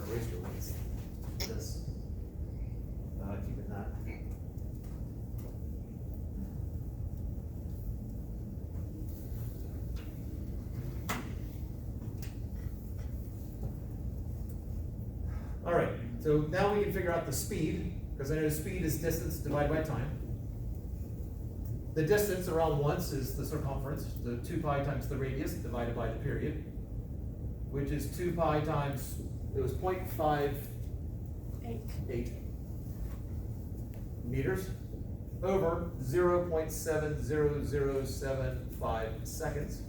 erase your ones. This. Keeping that. All right, so now we can figure out the speed, because I know speed is distance divided by time. The distance around once is the circumference, the 2 pi times the radius divided by the period, which is 2 pi times, it was 0.58 meters over 0.70075 seconds.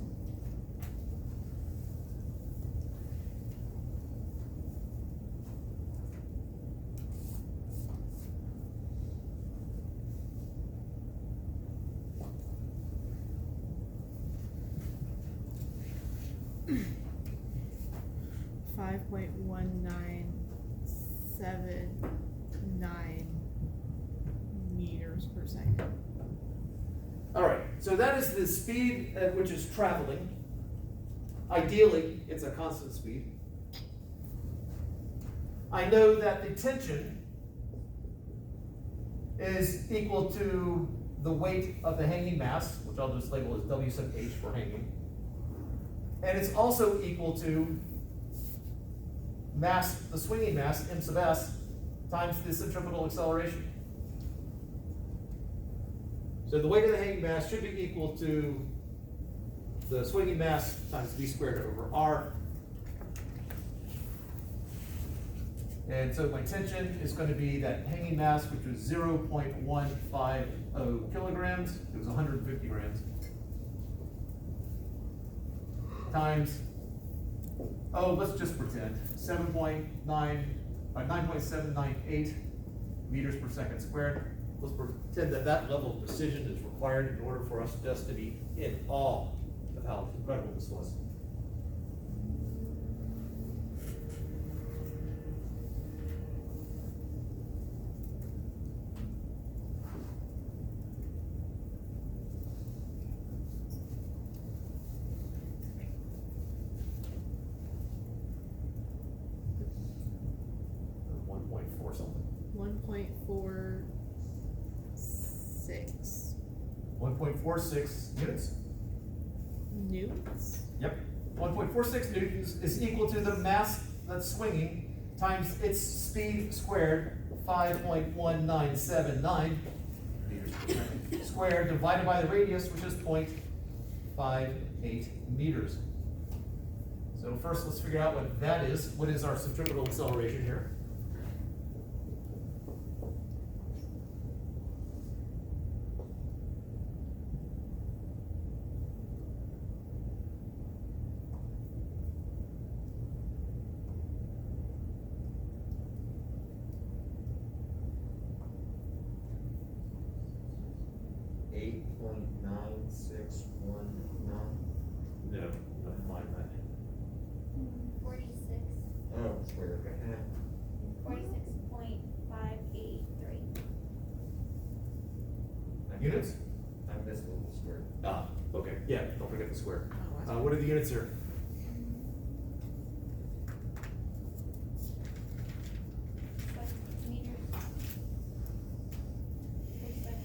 .1979 meters per second. All right, so that is the speed at which it's traveling. Ideally, it's a constant speed. I know that the tension is equal to the weight of the hanging mass, which I'll just label as W sub H for hanging. And it's also equal to mass, the swinging mass, M sub S, times the centripetal acceleration. So the weight of the hanging mass should be equal to the swinging mass times V squared over R. And so my tension is going to be that hanging mass, which was 0.150 kilograms. It was 150 grams. Times, let's just pretend, 9.798 meters per second squared. Let's pretend that that level of precision is required in order for us just to be in awe of how incredible this was. Something. 1.46 1.46 units. newtons. Yep. 1.46 newtons is equal to the mass that's swinging times its speed squared, 5.1979 meters per second squared, divided by the radius, which is 0.58 meters. So first, let's figure out what that is. What is our centripetal acceleration here? No, never mind that. 46. Oh, square, okay. 46.583. Units? I missed a little square. Ah, okay. Yeah, don't forget the square. Oh, What are the units here? Like meters per second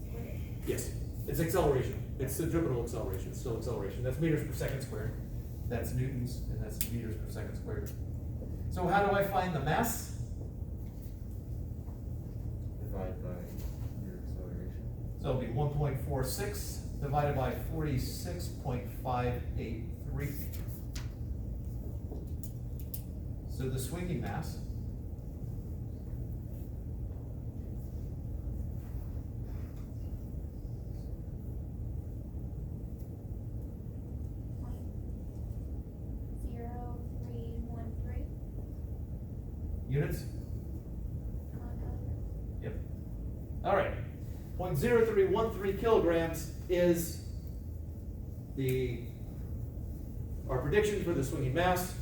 squared. Yes, it's acceleration. It's centripetal acceleration. It's still acceleration. That's meters per second squared. That's newtons, and that's meters per second squared. So how do I find the mass? Divide by your acceleration. So it'll be 1.46 divided by 46.583. So the swinging mass .0313. units? Come on, calculator. Yep. All right. 0.0313 kilograms is our prediction for the swinging mass.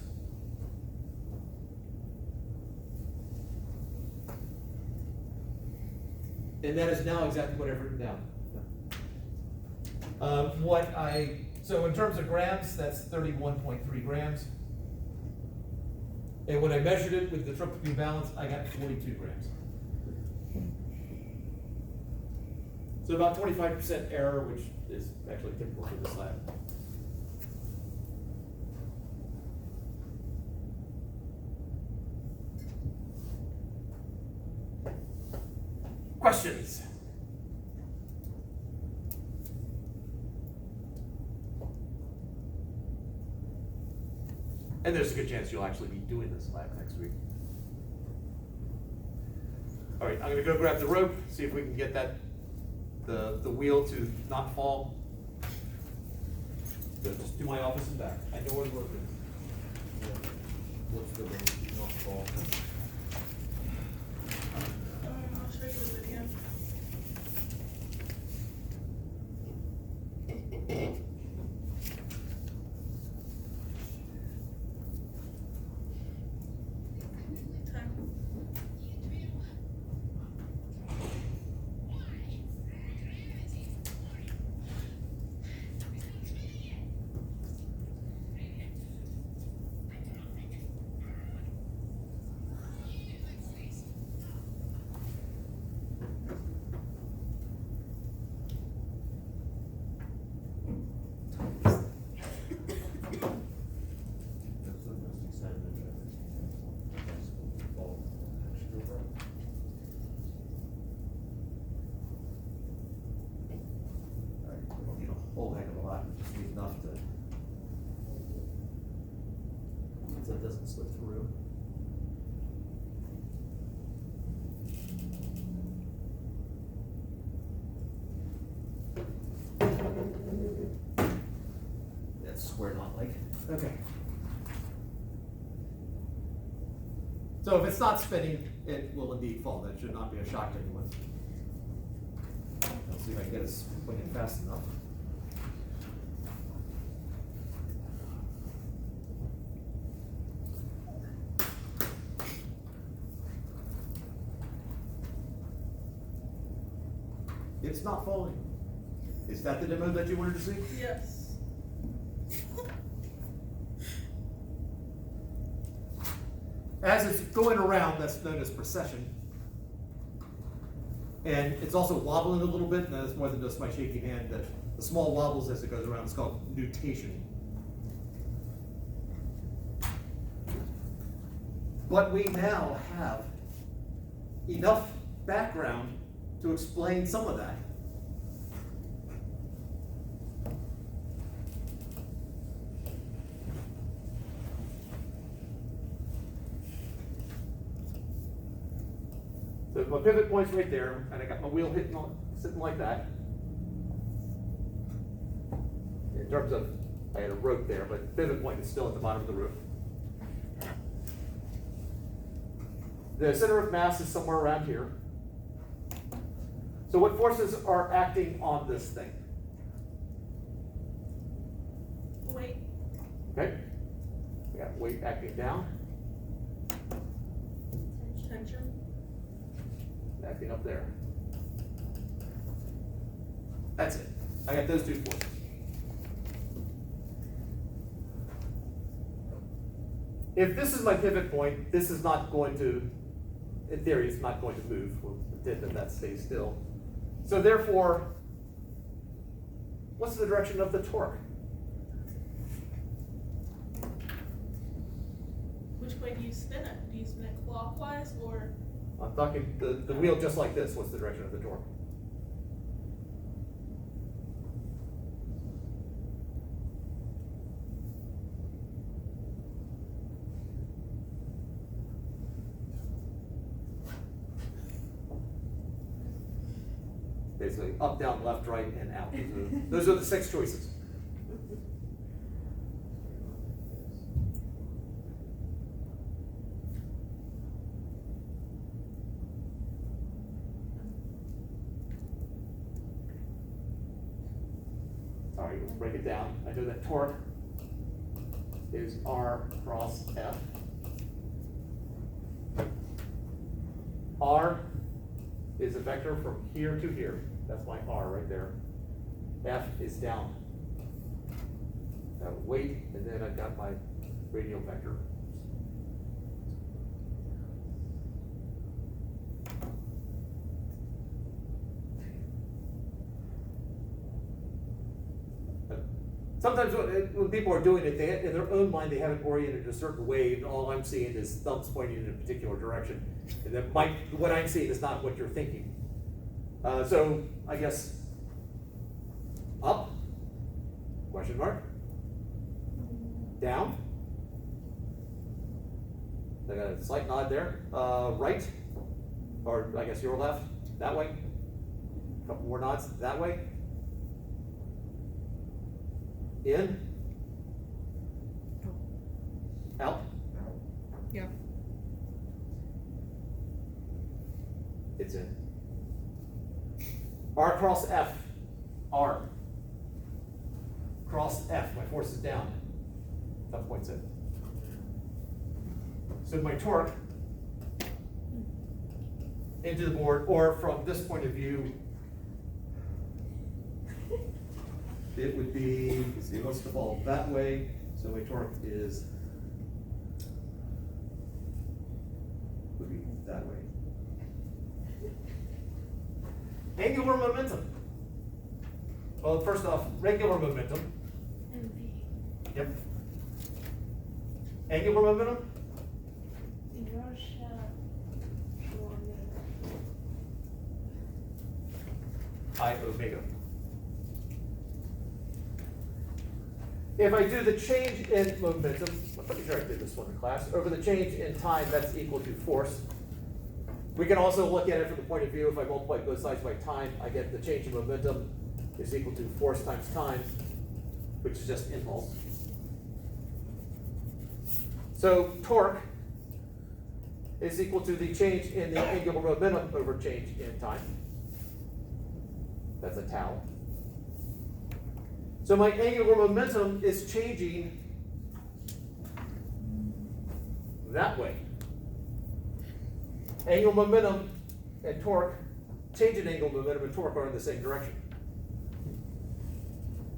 And that is now exactly what I've written down. So in terms of grams, that's 31.3 grams. And when I measured it with the triple P balance, I got 42 grams. So about 25% error, which is actually typical for this lab. Questions? And there's a good chance you'll actually be doing this lab next week. All right, I'm gonna go grab the rope, see if we can get that, the wheel to not fall. So just do my office and back. I know where the rope is. What's the rate, not fall? I'll show you the video. That's the most exciting I've ever seen. That's the fall. Extra rope. Alright, we don't need a whole heck of a lot, we just need enough to, so it doesn't slip through. That's square knot like. Okay. So if it's not spinning, it will indeed fall. That should not be a shock to anyone. Let's see if I can get it swinging fast enough. It's not falling. Is that the demo that you wanted to see? Yes. As it's going around, that's known as precession. And it's also wobbling a little bit, and that's more than just my shaking hand. The small wobbles as it goes around, it's called nutation. But we now have enough background to explain some of that. So my pivot point's right there, and I got my wheel hitting on, sitting like that. In terms of, I had a rope there, but pivot point is still at the bottom of the rope. The center of mass is somewhere around here. So what forces are acting on this thing? Wait. Okay? We got weight acting down, Tension. acting up there. That's it. I got those two forces. If this is my pivot point, this is not going to, in theory, it's not going to move. We'll pretend that that stays still. So therefore, what's the direction of the torque? Which way do you spin it? Do you spin it clockwise or? I'm talking the wheel just like this. What's the direction of the torque? Basically, up, down, left, right, and out. Those are the 6 choices. All right, let's break it down. I know that torque is R cross F. R is a vector from here to here. That's my R right there. F is down. Weight, and then I've got my radial vector. Sometimes when people are doing it, in their own mind, they have it oriented a certain way, and all I'm seeing is thumbs pointing in a particular direction. And then what I'm seeing is not what you're thinking. So I guess up, question mark, down. I got a slight nod there. Right, or I guess your left, that way. A couple more nods that way. In. Out. Yeah. It's in. R cross F. R. Cross F. My force is down. That points in. So my torque into the board, or from this point of view, it would be, see, it wants to fall that way, so my torque would be that way. Angular momentum. Well, first off, regular momentum. MV. Yep. Angular momentum. Inertia. I omega. If I do the change in momentum, I'm pretty sure I did this one in class, over the change in time, that's equal to force. We can also look at it from the point of view, if I multiply both sides by time, I get the change in momentum is equal to force times time, which is just impulse. So torque is equal to the change in the angular momentum over change in time. That's a tau. So my angular momentum is changing that way. Angular momentum and torque, change in angular momentum and torque are in the same direction.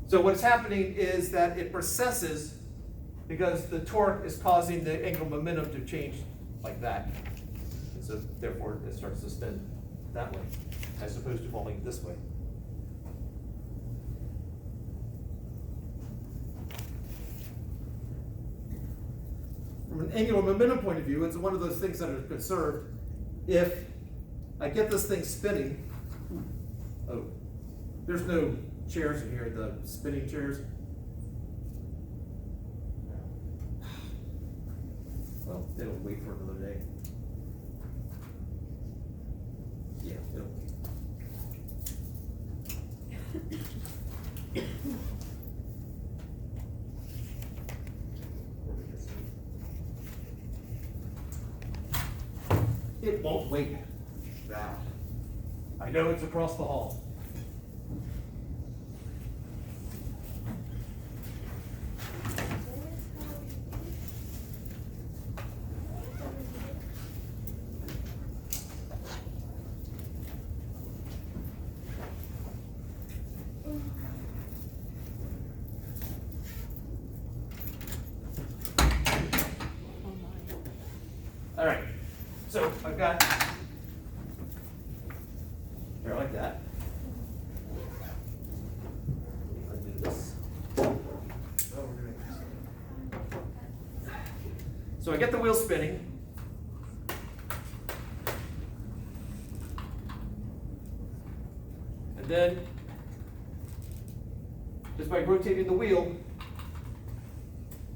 So what's happening is that it precesses because the torque is causing the angular momentum to change like that. And so therefore it starts to spin that way as opposed to falling this way. From an angular momentum point of view, it's one of those things that are conserved. If I get this thing spinning, oh, there's no chairs in here, the spinning chairs. Well, it'll wait for another day. Yeah, it'll wait. It won't wait. Now, I know it's across the hall. All right, so I've got, here like that. I do this. So I get the wheel spinning. And then, just by rotating the wheel,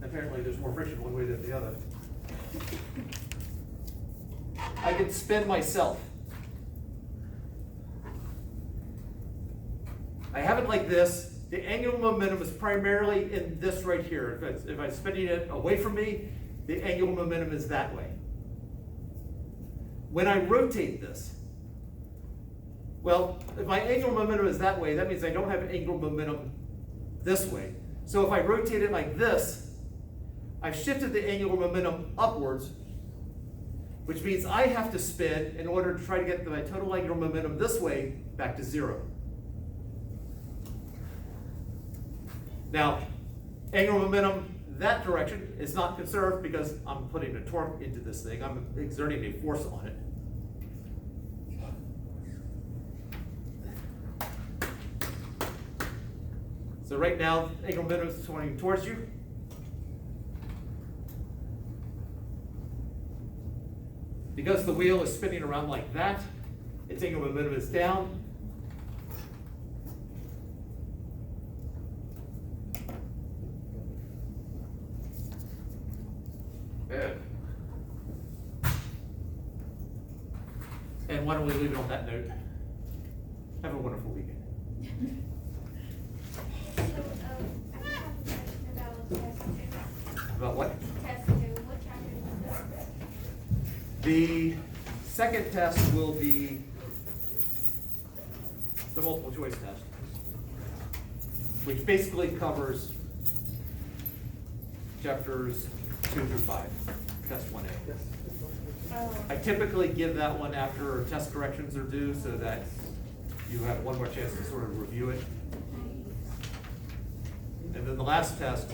apparently there's more friction one way than the other, I can spin myself. I have it like this. The angular momentum is primarily in this right here. If I'm spinning it away from me, the angular momentum is that way. When I rotate this, well, if my angular momentum is that way, that means I don't have angular momentum this way. So if I rotate it like this, I've shifted the angular momentum upwards, which means I have to spin in order to try to get my total angular momentum this way back to zero. Now, angular momentum that direction is not conserved because I'm putting a torque into this thing. I'm exerting a force on it. So right now, angle of momentum is pointing towards you. Because the wheel is spinning around like that, its angle of momentum is down. Good. And why don't we leave it on that note? Have a wonderful weekend. So, I have a question about test two. About what? Test two, what chapter is this? The second test will be the multiple choice test, which basically covers chapters 2 through 5, test 1A. Oh, I typically give that one after test corrections are due so that you have one more chance to sort of review it. And then the last test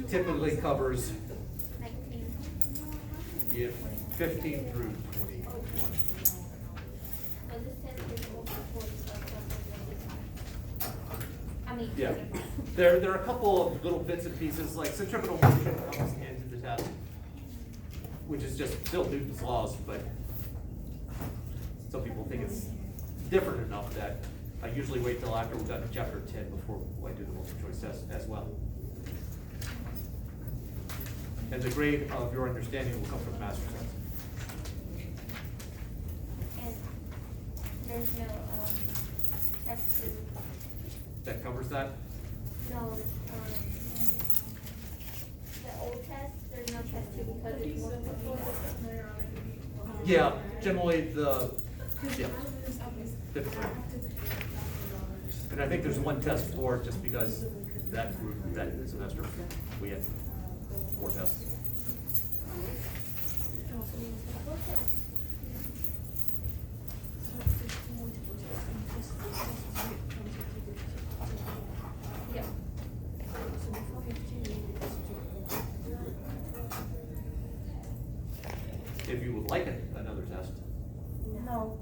typically covers 19. 15 through 21. So this test is multiple choice of something. I mean. Yeah, there are a couple of little bits and pieces, like centripetal motion comes into the test, which is just still Newton's laws, but some people think it's different enough that I usually wait till after we've done chapter 10 before I do the multiple choice test as well. And the grade of your understanding will come from the master's test. And there's no, test two, That covers that? no, the old test, there's no test two because it's multiple choice. Yeah, generally yeah. Typically. And I think there's one test for it just because that group, that semester, we had 4 tests. Yeah. If you would like another test. No.